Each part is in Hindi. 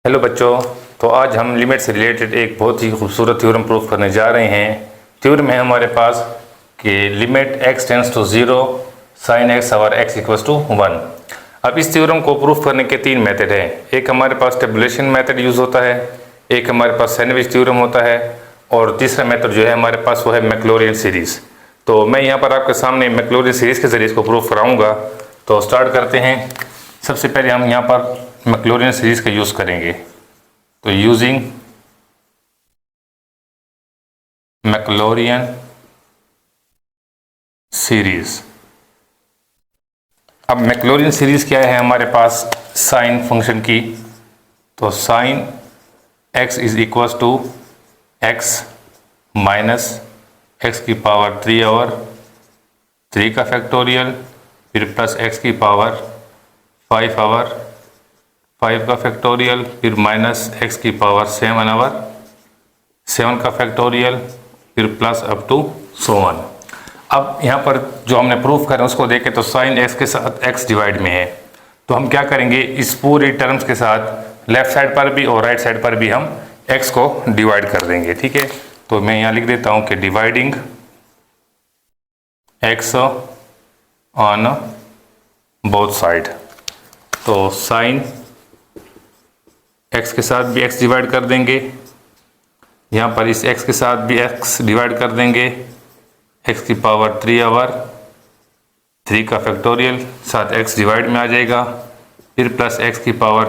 हेलो बच्चों, तो आज हम लिमिट से रिलेटेड एक बहुत ही खूबसूरत थ्योरम प्रूफ करने जा रहे हैं। थ्योरम है हमारे पास कि limit x tends to 0 sine x और x इक्वल्स टू 1। अब इस थ्योरम को प्रूफ करने के तीन मेथड हैं। एक हमारे पास टेबुलेशन मेथड यूज़ होता है, एक हमारे पास सैंडविच थ्योरम होता है और तीसरा मेथड जो है हमारे पास वो है मैक्लॉरिन सीरीज़। तो मैं यहाँ पर आपके सामने मैक्लॉरिन सीरीज़ के ज़रिए इसको प्रूफ कराऊँगा। तो स्टार्ट करते हैं। सबसे पहले हम यहाँ पर मैक्लॉरिन सीरीज़ का यूज़ करेंगे। तो यूजिंग मैक्लॉरिन सीरीज़। अब मैक्लॉरिन सीरीज़ क्या है हमारे पास साइन फंक्शन की। तो sine x is equals to x minus x की पावर 3 और 3 का फैक्टोरियल, फिर प्लस x की पावर 5 और 5 का फैक्टोरियल, फिर माइनस x की पावर 7 और 7 का फैक्टोरियल, फिर plus up to so on. अब यहाँ पर जो हमने प्रूफ करें उसको देखें तो साइन x के साथ x डिवाइड में है। तो हम क्या करेंगे, इस पूरी टर्म्स के साथ लेफ्ट साइड पर भी और राइट साइड पर भी हम x को डिवाइड कर देंगे। ठीक है, तो मैं यहाँ लिख देता हूँ कि dividing x on both side. तो साइन x के साथ भी x डिवाइड कर देंगे, यहाँ पर इस x के साथ भी x डिवाइड कर देंगे, x की पावर 3 और 3 का फैक्टोरियल साथ x डिवाइड में आ जाएगा, फिर प्लस x की पावर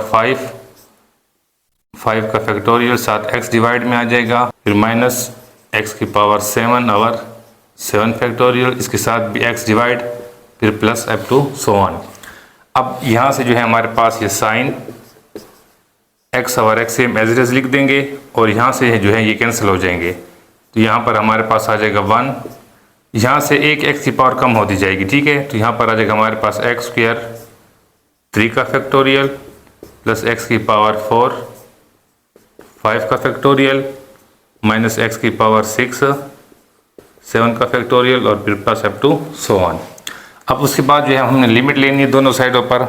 5 का फैक्टोरियल साथ x डिवाइड में आ जाएगा, फिर माइनस x की पावर 7 और 7 फैक्टोरियल, इसके साथ भी x डिवाइड, फिर plus up to so on. अब यहाँ से जो है हमारे पास ये साइन x और x same as it is लिख देंगे और यहाँ से जो है ये कैंसिल हो जाएंगे। तो यहाँ पर हमारे पास आ जाएगा 1, यहाँ से एक x की पावर कम होती जाएगी। ठीक है, तो यहाँ पर आ जाएगा हमारे पास x स्क्वायर 3 का फैक्टोरियल प्लस x की पावर 4 5 का फैक्टोरियल माइनस x की पावर 6 7 का फैक्टोरियल और फिर plus up to so on. अब उसके बाद जो है हमने लिमिट लेनी है दोनों साइडों पर।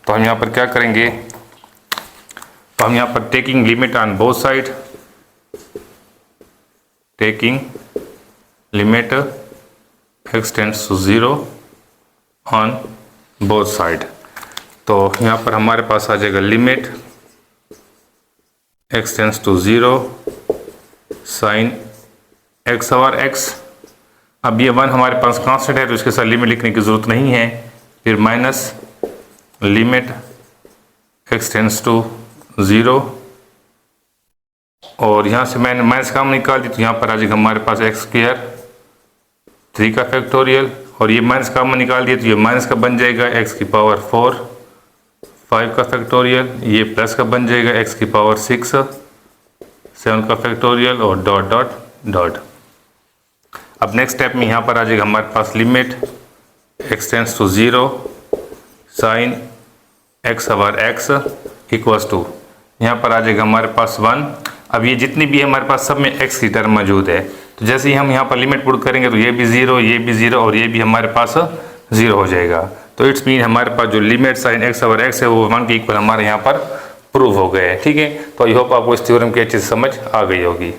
तो हम यहाँ पर क्या करेंगे, तो हम यहाँ पर taking limit on both side, taking limit x tends to 0 on both side. तो यहाँ पर हमारे पास आ जाएगा limit x tends to 0 sine x और x। अब ये 1 हमारे पास कांस्टेंट है तो इसके साथ लिमिट लिखने की ज़रूरत नहीं है। फिर minus limit x tends to 0 और यहाँ से मैंने माइनस काम निकाल दी तो यहाँ पर आ जाएगा हमारे पास x स्क्वायर 3 का फैक्टोरियल और ये माइनस काम निकाल दिया तो ये माइनस का बन जाएगा x की पावर 4 5 का फैक्टोरियल, ये प्लस का बन जाएगा x की पावर 6 7 का फैक्टोरियल और डॉट डॉट डॉट। अब नेक्स्ट स्टेप में यहाँ पर आ जाएगा हमारे पास limit x tends to 0 sine x और x इक्वल्स टू, यहाँ पर आ जाएगा हमारे पास 1। अब ये जितनी भी है हमारे पास सब में x की टर्म मौजूद है। तो जैसे ही हम यहाँ पर लिमिट पुट करेंगे तो ये भी 0, ये भी 0 और ये भी हमारे पास 0 हो जाएगा। तो इट्स मीन हमारे पास जो लिमिट साइन x और x है वो 1 के इक्वल हमारे यहाँ पर प्रूव हो गए हैं। ठीक है, तो आई होप आपको इस थ्योरम की अच्छी से समझ आ गई होगी।